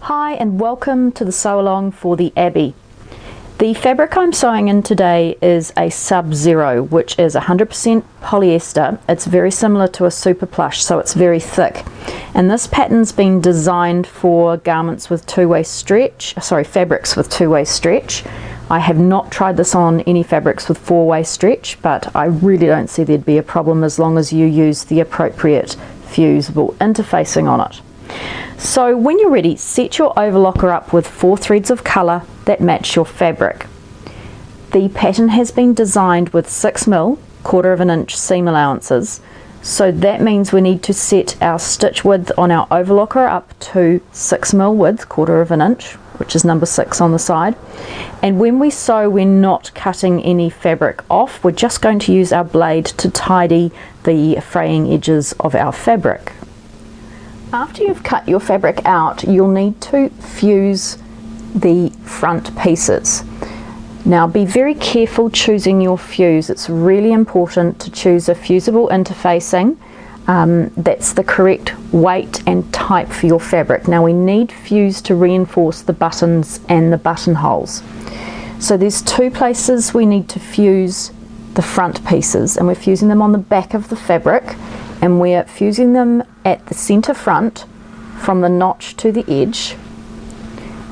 Hi and welcome to the sew-along for the Abbie. The fabric I'm sewing in today is a Sub-Zero, which is 100% polyester. It's very similar to a super plush, so it's very thick. And this pattern's been designed for garments with two-way stretch, fabrics with two-way stretch. I have not tried this on any fabrics with four-way stretch, but I really don't see there'd be a problem as long as you use the appropriate fusible interfacing on it. So when you're ready, set your overlocker up with 4 threads of colour that match your fabric. The pattern has been designed with 6mm, 1/4 inch seam allowances, so that means we need to set our stitch width on our overlocker up to 6mm width, 1/4 inch, which is number 6 on the side. And when we sew, we're not cutting any fabric off, we're just going to use our blade to tidy the fraying edges of our fabric. After you've cut your fabric out, you'll need to fuse the front pieces. Now be very careful choosing your fuse. It's really important to choose a fusible interfacing that's the correct weight and type for your fabric. Now we need fuse to reinforce the buttons and the buttonholes. So there's 2 places we need to fuse the front pieces, and we're fusing them on the back of the fabric, and we're fusing them at the center front from the notch to the edge,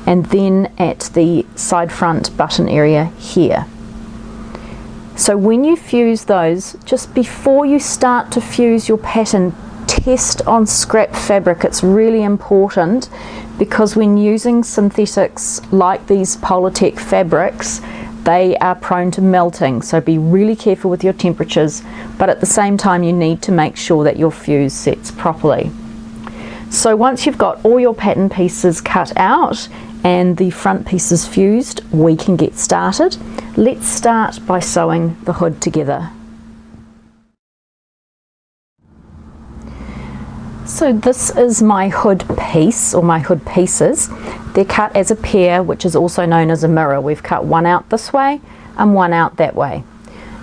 and then at the side front button area here. So when you fuse those, just before you start to fuse your pattern, test on scrap fabric. It's really important because when using synthetics like these Polartec fabrics, they are prone to melting, so be really careful with your temperatures, but at the same time you need to make sure that your fuse sets properly. So once you've got all your pattern pieces cut out and the front pieces fused, we can get started. Let's start by sewing the hood together. So this is my hood piece, or my hood pieces. They're cut as a pair, which is also known as a mirror. We've cut one out this way and one out that way.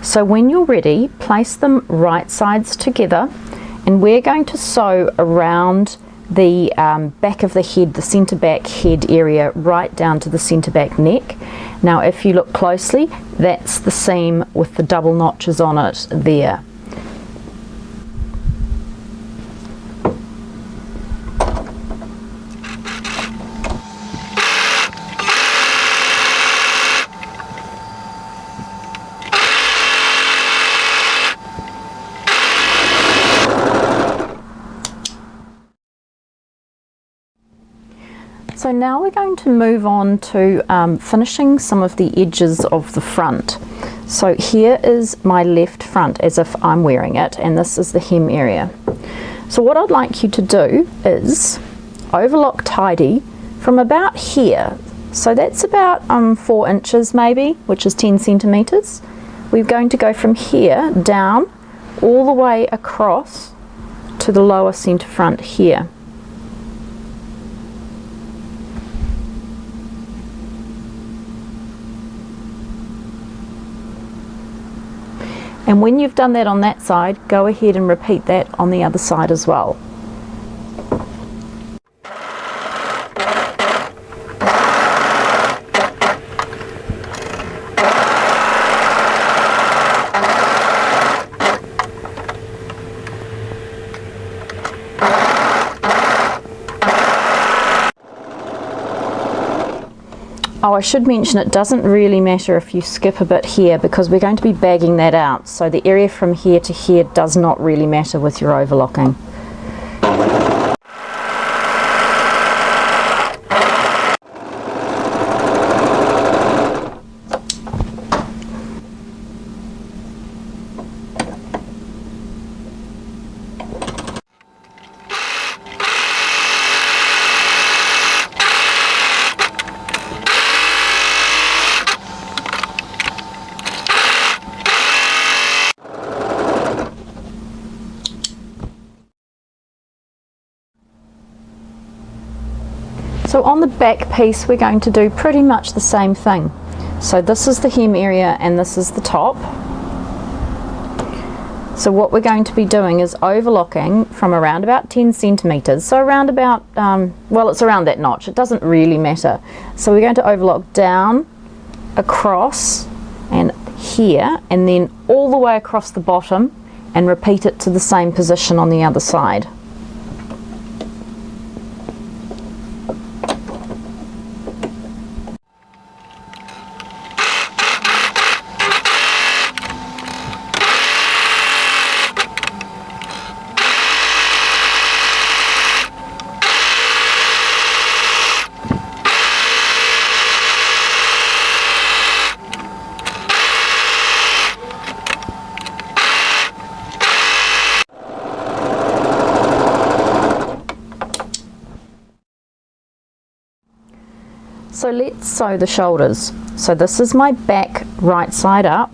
So when you're ready, place them right sides together, and we're going to sew around the back of the head, the centre back head area, right down to the centre back neck. Now if you look closely, that's the seam with the double notches on it there. So now we're going to move on to finishing some of the edges of the front. So here is my left front as if I'm wearing it, and this is the hem area. So what I'd like you to do is overlock tidy from about here. So that's about 4 inches maybe, which is 10 centimeters. We're going to go from here down all the way across to the lower center front here. And when you've done that on that side, go ahead and repeat that on the other side as well. Oh, I should mention it doesn't really matter if you skip a bit here because we're going to be bagging that out. So the area from here to here does not really matter with your overlocking. So on the back piece we're going to do pretty much the same thing. So this is the hem area and this is the top. So what we're going to be doing is overlocking from around about 10 centimeters. So around about, well, it's around that notch. It doesn't really matter. So we're going to overlock down, across, and here, and then all the way across the bottom, and repeat it to the same position on the other side. So let's sew the shoulders. So this is my back right side up,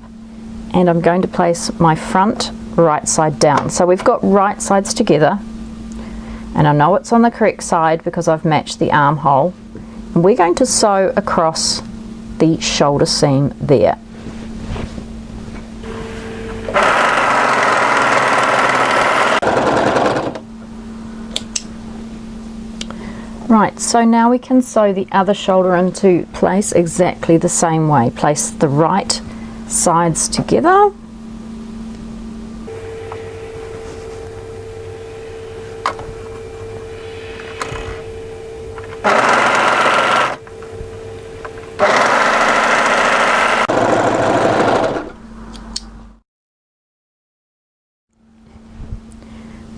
and I'm going to place my front right side down. So we've got right sides together, and I know it's on the correct side because I've matched the armhole. And we're going to sew across the shoulder seam there. Right, so now we can sew the other shoulder into place exactly the same way. Place the right sides together.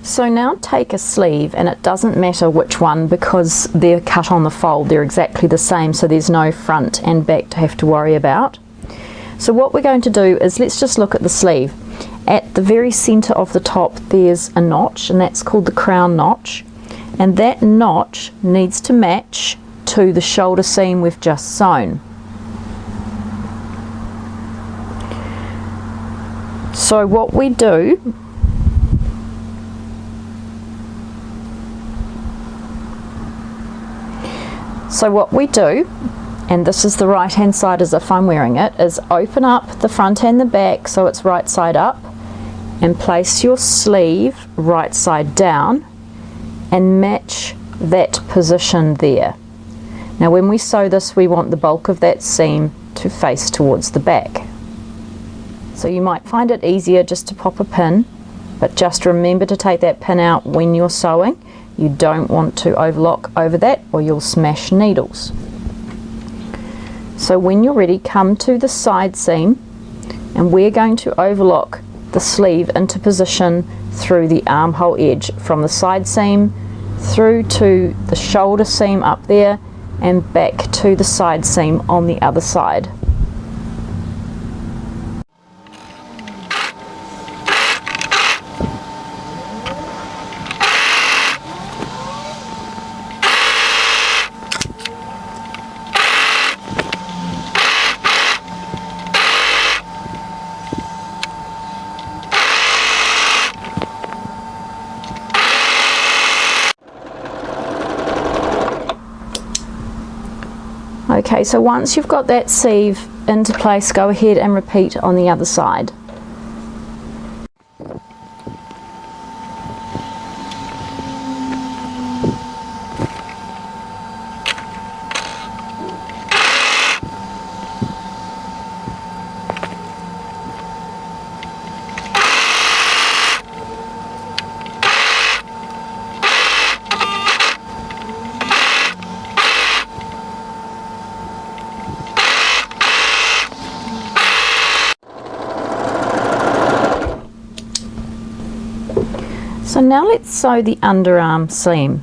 So now take a sleeve, and it doesn't matter which one because they're cut on the fold, they're exactly the same, so there's no front and back to have to worry about. So what we're going to do is, let's just look at the sleeve. At the very center of the top there's a notch, and that's called the crown notch, and that notch needs to match to the shoulder seam we've just sewn. So what we do, and this is the right hand side as if I'm wearing it, is open up the front and the back so it's right side up, and place your sleeve right side down and match that position there. Now when we sew this, we want the bulk of that seam to face towards the back. So you might find it easier just to pop a pin, but just remember to take that pin out when you're sewing. You don't want to overlock over that or you'll smash needles. So when you're ready, come to the side seam, and we're going to overlock the sleeve into position through the armhole edge from the side seam through to the shoulder seam up there and back to the side seam on the other side. Okay, so once you've got that sleeve into place, go ahead and repeat on the other side. So now let's sew the underarm seam.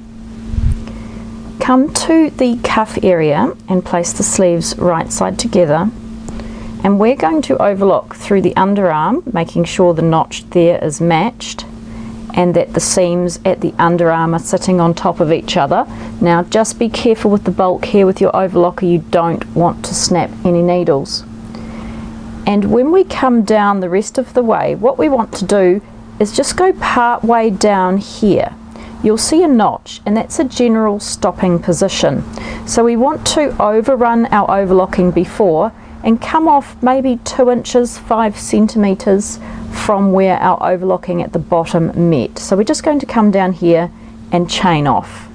Come to the cuff area and place the sleeves right side together, and we're going to overlock through the underarm, making sure the notch there is matched and that the seams at the underarm are sitting on top of each other. Now just be careful with the bulk here with your overlocker, you don't want to snap any needles. And when we come down the rest of the way, what we want to do is just go part way down here. You'll see a notch, and that's a general stopping position. So we want to overrun our overlocking before and come off maybe 2 inches, 5 centimeters from where our overlocking at the bottom met. So we're just going to come down here and chain off.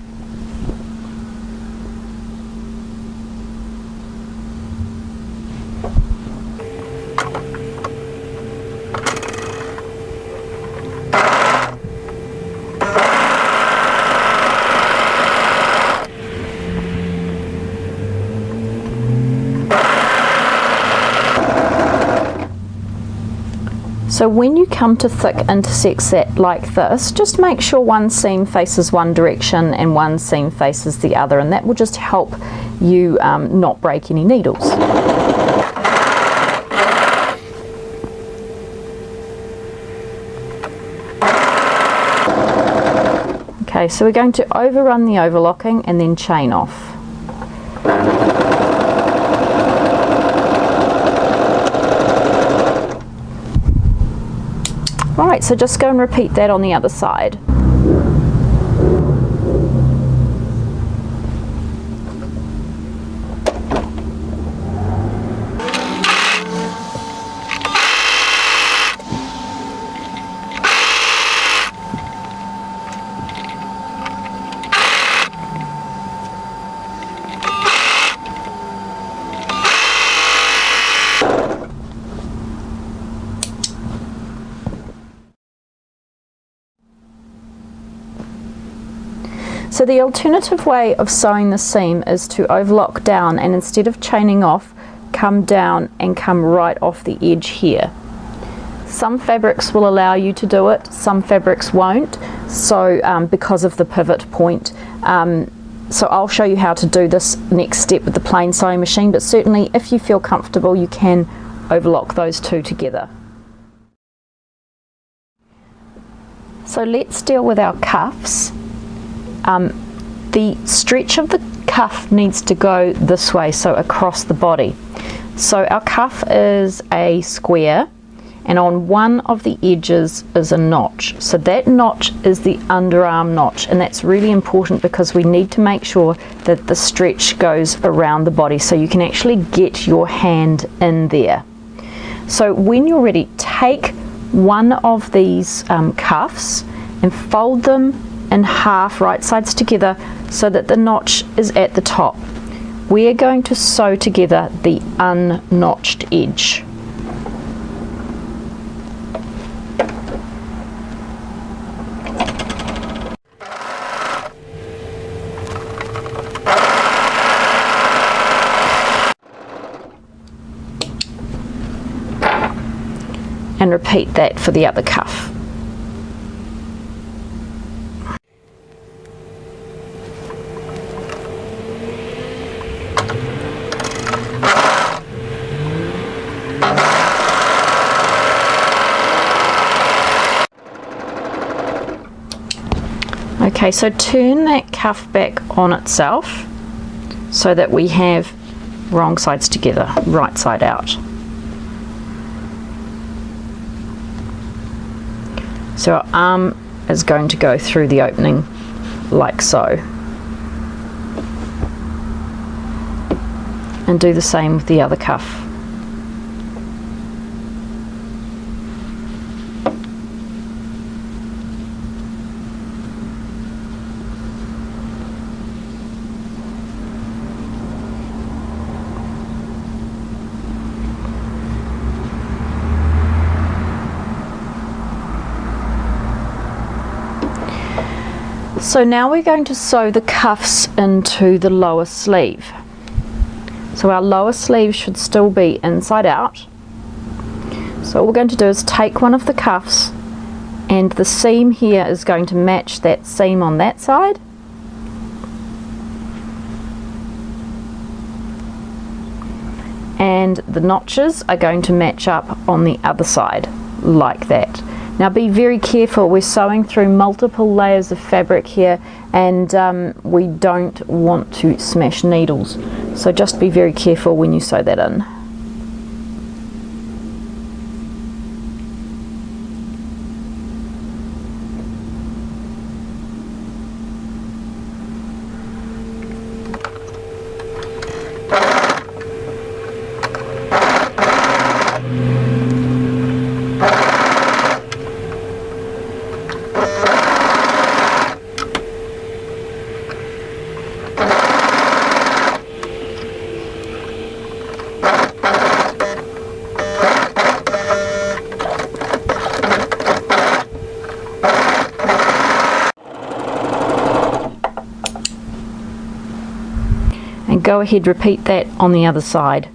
So when you come to thick intersects that like this, just make sure one seam faces one direction and one seam faces the other, and that will just help you not break any needles. Okay, so we're going to overrun the overlocking and then chain off. Alright, so just go and repeat that on the other side. So the alternative way of sewing the seam is to overlock down, and instead of chaining off, come down and come right off the edge here. Some fabrics will allow you to do it, some fabrics won't, so because of the pivot point. So I'll show you how to do this next step with the plain sewing machine, but certainly if you feel comfortable you can overlock those two together. So let's deal with our cuffs. The stretch of the cuff needs to go this way, so across the body. So our cuff is a square, and on one of the edges is a notch. So that notch is the underarm notch, and that's really important because we need to make sure that the stretch goes around the body so you can actually get your hand in there. So when you're ready, take one of these cuffs and fold them in half, right sides together, so that the notch is at the top. We're going to sew together the unnotched edge. And repeat that for the other cuff. Okay, so turn that cuff back on itself so that we have wrong sides together, right side out. So our arm is going to go through the opening like so. And do the same with the other cuff. So now we're going to sew the cuffs into the lower sleeve. So our lower sleeve should still be inside out. So all we're going to do is take one of the cuffs, and the seam here is going to match that seam on that side. And the notches are going to match up on the other side, like that. Now be very careful, we're sewing through multiple layers of fabric here, and we don't want to smash needles. So just be very careful when you sew that in. go ahead, repeat that on the other side.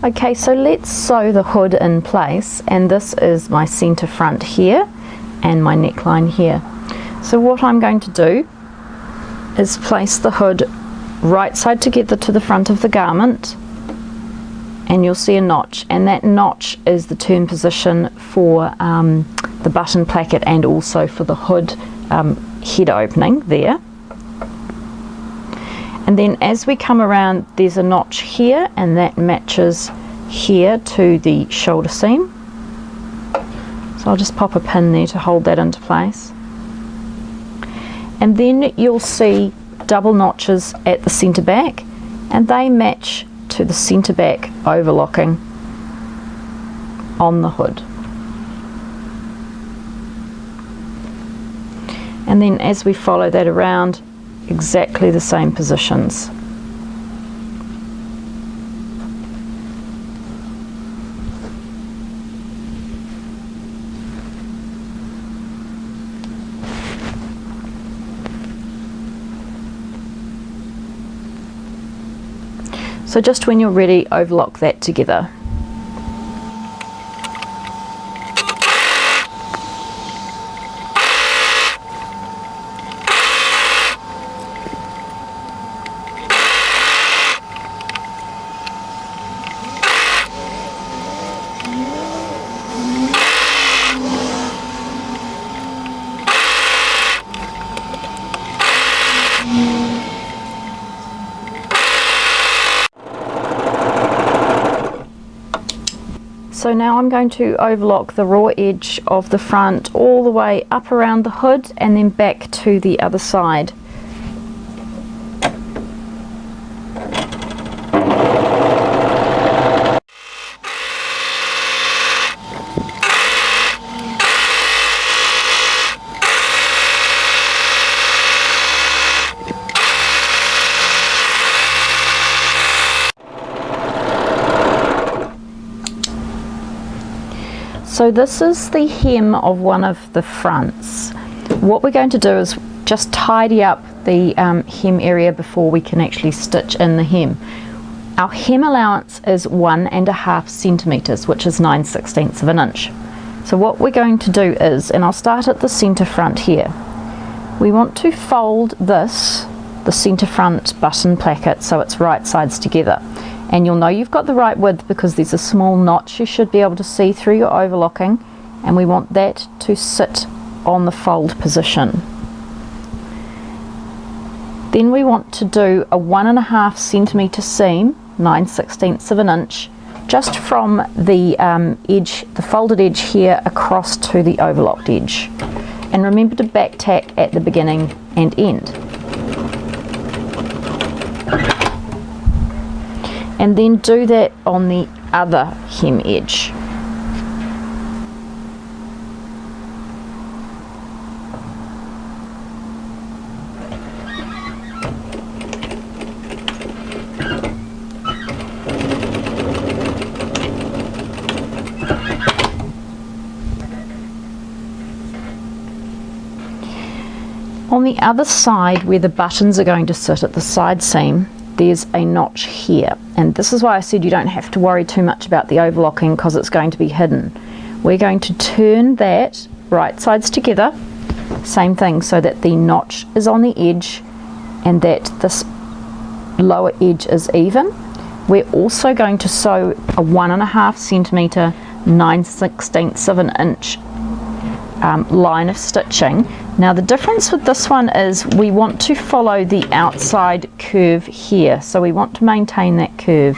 Okay, so let's sew the hood in place, and this is my centre front here and my neckline here. So what I'm going to do is place the hood right side together to the front of the garment, and you'll see a notch, and that notch is the turn position for the button placket and also for the hood head opening there. And then as we come around, there's a notch here, and that matches here to the shoulder seam. So I'll just pop a pin there to hold that into place. And then you'll see double notches at the centre back, and they match to the centre back overlocking on the hood. And then as we follow that around, exactly the same positions. So just when you're ready, overlock that together. So now I'm going to overlock the raw edge of the front all the way up around the hood and then back to the other side. So this is the hem of one of the fronts. What we're going to do is just tidy up the hem area before we can actually stitch in the hem. Our hem allowance is 1.5 centimetres, which is 9/16 of an inch. So what we're going to do is, and I'll start at the centre front here, we want to fold this, the centre front button placket, so it's right sides together. And you'll know you've got the right width because there's a small notch you should be able to see through your overlocking, and we want that to sit on the fold position. Then we want to do a 1.5 centimetre seam, 9/16 of an inch, just from the edge, the folded edge here across to the overlocked edge. And remember to back tack at the beginning and end. And then do that on the other hem edge. On the other side, where the buttons are going to sit at the side seam, there's a notch here, and this is why I said you don't have to worry too much about the overlocking because it's going to be hidden. We're going to turn that right sides together, same thing, so that the notch is on the edge and that this lower edge is even. We're also going to sew a 1.5 centimetre, 9/16 of an inch line of stitching. Now the difference with this one is we want to follow the outside curve here, so we want to maintain that curve.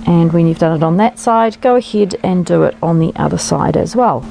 And when you've done it on that side, go ahead and do it on the other side as well.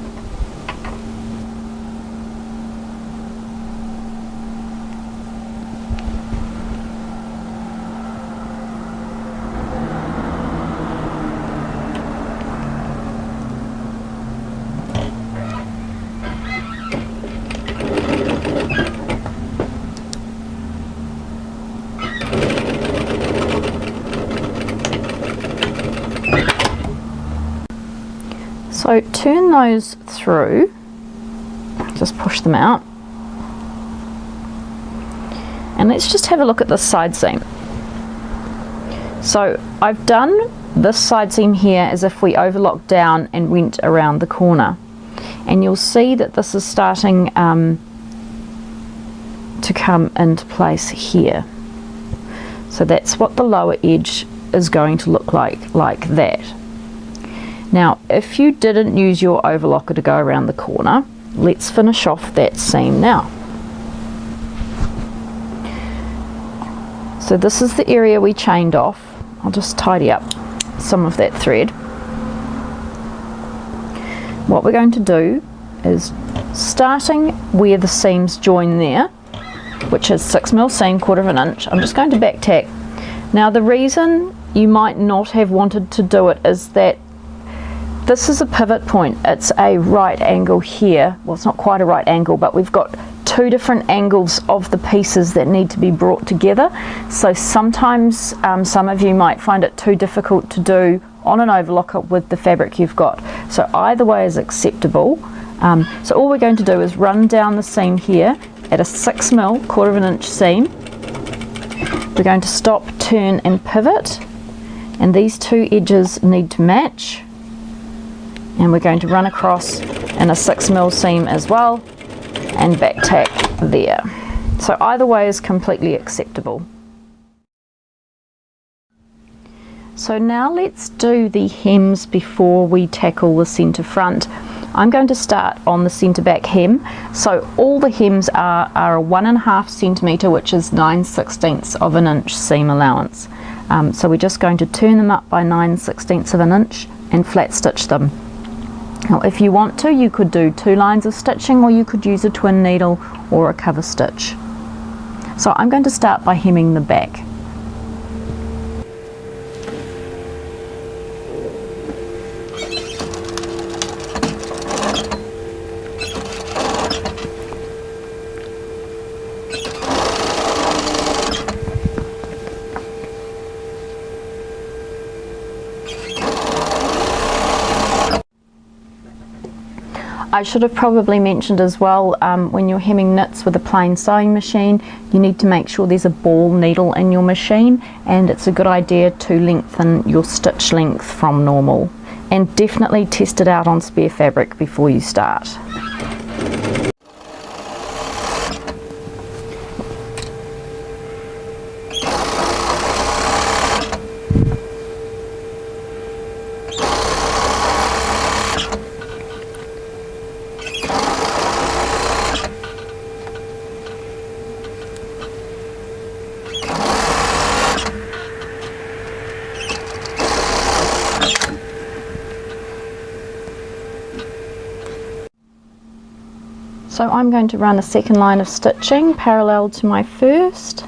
So turn those through, just push them out, and let's just have a look at this side seam. So I've done this side seam here as if we overlocked down and went around the corner, and you'll see that this is starting to come into place here. So that's what the lower edge is going to look like that. Now if you didn't use your overlocker to go around the corner, let's finish off that seam now. So this is the area we chained off. I'll just tidy up some of that thread. What we're going to do is, starting where the seams join there, which is 6mm seam, 1/4 inch, I'm just going to back tack. Now the reason you might not have wanted to do it is that this is a pivot point. It's a right angle here. Well, it's not quite a right angle, but we've got two different angles of the pieces that need to be brought together. So sometimes some of you might find it too difficult to do on an overlocker with the fabric you've got. So either way is acceptable. So all we're going to do is run down the seam here at a 6mm, 1/4 inch seam. We're going to stop, turn and pivot, and these two edges need to match, and we're going to run across in a 6mm seam as well and back tack there. So either way is completely acceptable. So now let's do the hems before we tackle the centre front. I'm going to start on the centre back hem. So all the hems are a 1.5 centimetre, which is 9/16 of an inch seam allowance. So we're just going to turn them up by 9/16 of an inch and flat stitch them. Now if you want to, you could do 2 lines of stitching, or you could use a twin needle or a cover stitch. So I'm going to start by hemming the back. I should have probably mentioned as well, when you're hemming knits with a plain sewing machine, you need to make sure there's a ball needle in your machine, and it's a good idea to lengthen your stitch length from normal. And definitely test it out on spare fabric before you start. So I'm going to run a second line of stitching parallel to my first.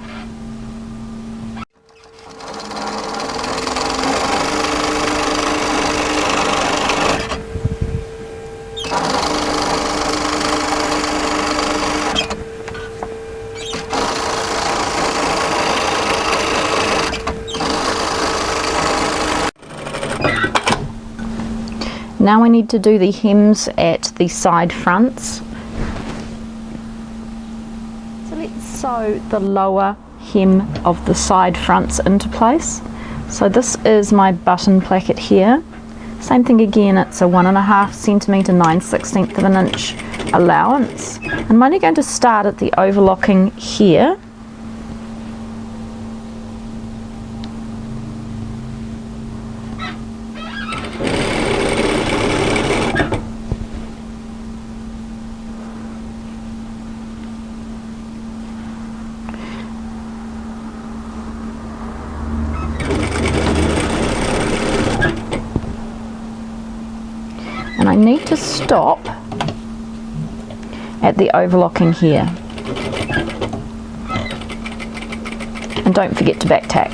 Now we need to do the hems at the side fronts. So let's sew the lower hem of the side fronts into place. So this is my button placket here. Same thing again, it's a 1.5 centimetre, 9/16 of an inch allowance. I'm only going to start at the overlocking here. And I need to stop at the overlocking here. And don't forget to back tack.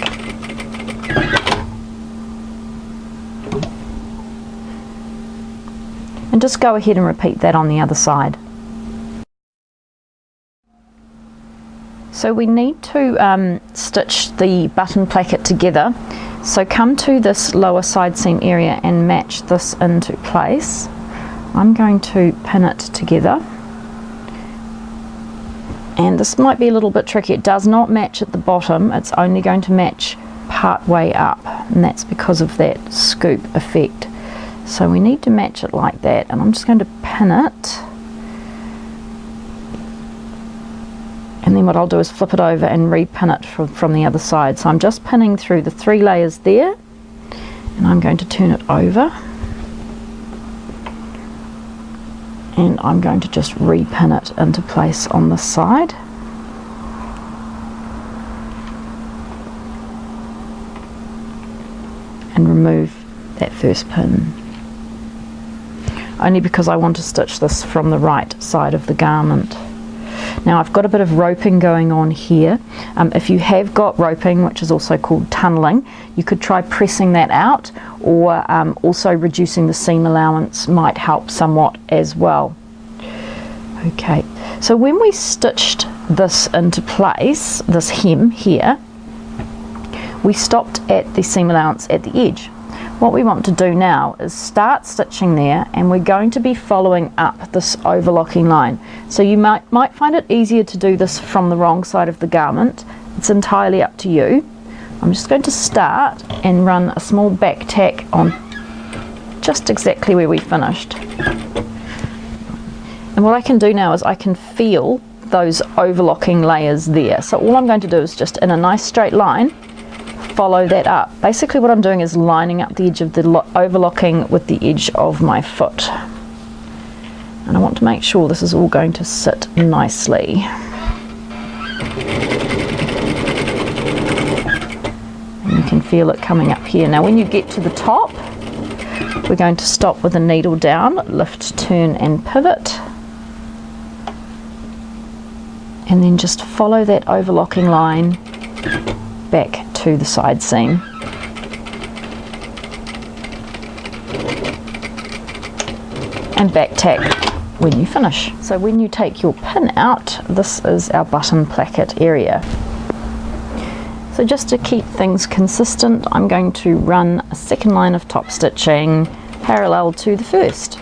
And just go ahead and repeat that on the other side. So we need to stitch the button placket together. So come to this lower side seam area and match this into place. I'm going to pin it together. And this might be a little bit tricky. It does not match at the bottom. It's only going to match part way up, and that's because of that scoop effect. So we need to match it like that, and I'm just going to pin it. And then what I'll do is flip it over and re-pin it from the other side. So I'm just pinning through the 3 layers there, and I'm going to turn it over. And I'm going to just re-pin it into place on this side. And remove that first pin. Only because I want to stitch this from the right side of the garment. Now I've got a bit of roping going on here. If you have got roping, which is also called tunneling, you could try pressing that out, or also reducing the seam allowance might help somewhat as well. Okay, so when we stitched this into place, this hem here, we stopped at the seam allowance at the edge. What we want to do now is start stitching there, and we're going to be following up this overlocking line. So you might find it easier to do this from the wrong side of the garment. It's entirely up to you. I'm just going to start and run a small back tack on just exactly where we finished. And what I can do now is I can feel those overlocking layers there. So all I'm going to do is just in a nice straight line follow that up. Basically what I'm doing is lining up the edge of the overlocking with the edge of my foot. And I want to make sure this is all going to sit nicely. And you can feel it coming up here. Now when you get to the top, we're going to stop with a needle down, lift, turn and pivot. And then just follow that overlocking line back to the side seam. And back tack when you finish. So when you take your pin out, this is our button placket area. So just to keep things consistent, I'm going to run a second line of top stitching parallel to the first.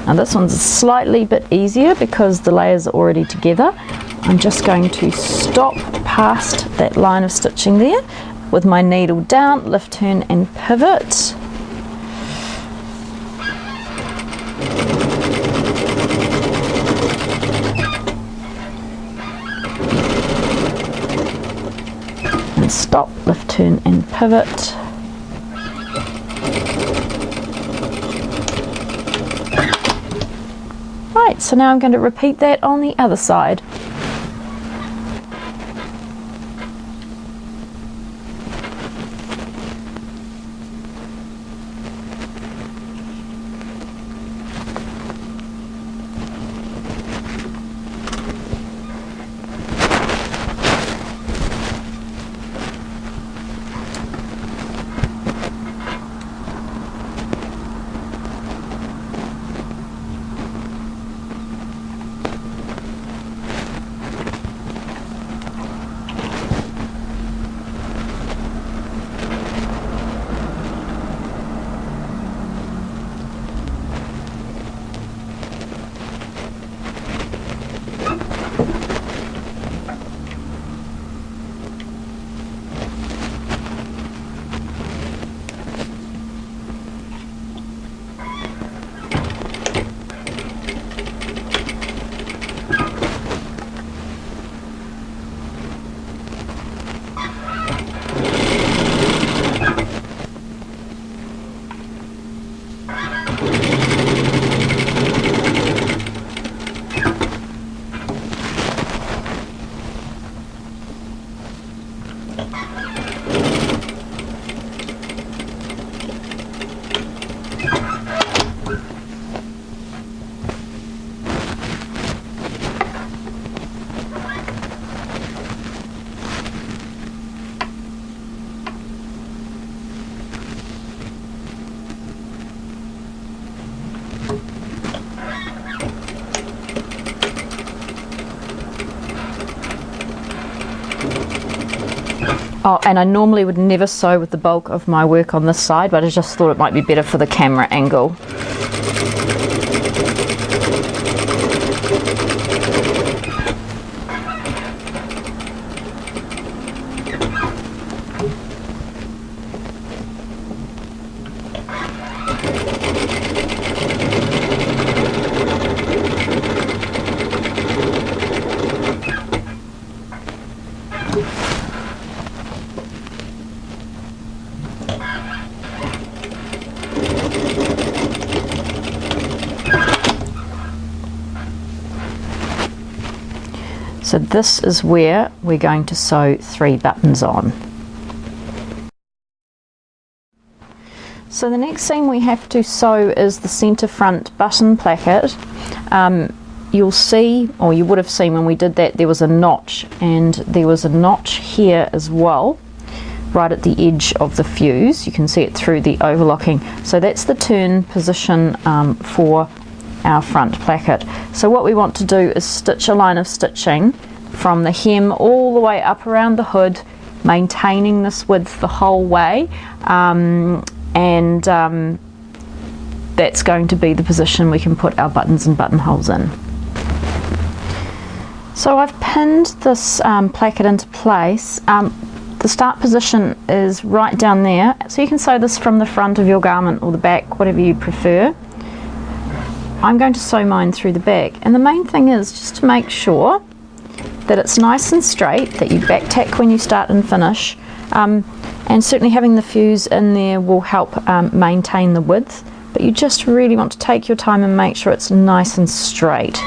Now this one's slightly bit easier because the layers are already together. I'm just going to stop past that line of stitching there with my needle down, lift, turn and pivot. And stop, lift, turn and pivot. Right, so now I'm going to repeat that on the other side. Oh, and I normally would never sew with the bulk of my work on this side, but I just thought it might be better for the camera angle. So this is where we're going to sew 3 buttons on. So the next seam we have to sew is the centre front button placket. You'll see, or you would have seen when we did that, there was a notch, and there was a notch here as well, right at the edge of the fuse. You can see it through the overlocking. So that's the turn position for our front placket. So what we want to do is stitch a line of stitching from the hem all the way up around the hood, maintaining this width the whole way, and that's going to be the position we can put our buttons and buttonholes in. So I've pinned this placket into place. The start position is right down there, so you can sew this from the front of your garment or the back, whatever you prefer. I'm going to sew mine through the back, and the main thing is just to make sure that it's nice and straight, that you back tack when you start and finish, and certainly having the fuse in there will help maintain the width, but you just really want to take your time and make sure it's nice and straight.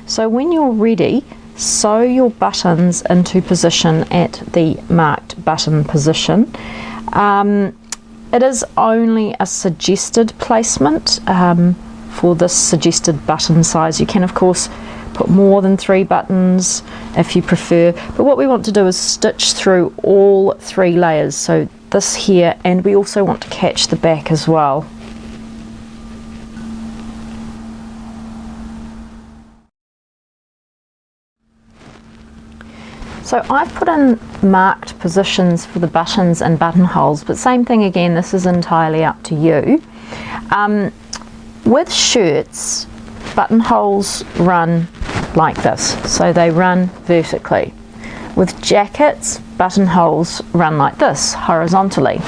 So when you're ready, sew your buttons into position at the marked button position. It is only a suggested placement for this suggested button size. You can of course put more than 3 buttons if you prefer, but what we want to do is stitch through all 3 layers, so this here, and we also want to catch the back as well. So I've put in marked positions for the buttons and buttonholes, but same thing again, this is entirely up to you. With shirts, buttonholes run like this, so they run vertically. With jackets, buttonholes run like this, horizontally.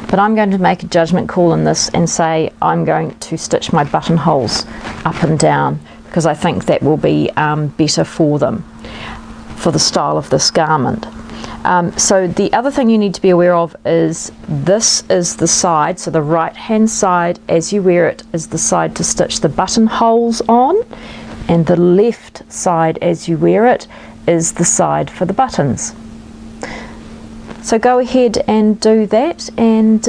But I'm going to make a judgment call in this and say I'm going to stitch my buttonholes up and down, because I think that will be better for them, for the style of this garment. So the other thing you need to be aware of is this is the side, so the right hand side as you wear it is the side to stitch the buttonholes on, and the left side as you wear it is the side for the buttons. So go ahead and do that, and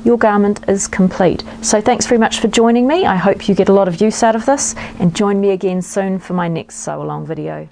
your garment is complete. So thanks very much for joining me. I hope you get a lot of use out of this, and join me again soon for my next sew along video.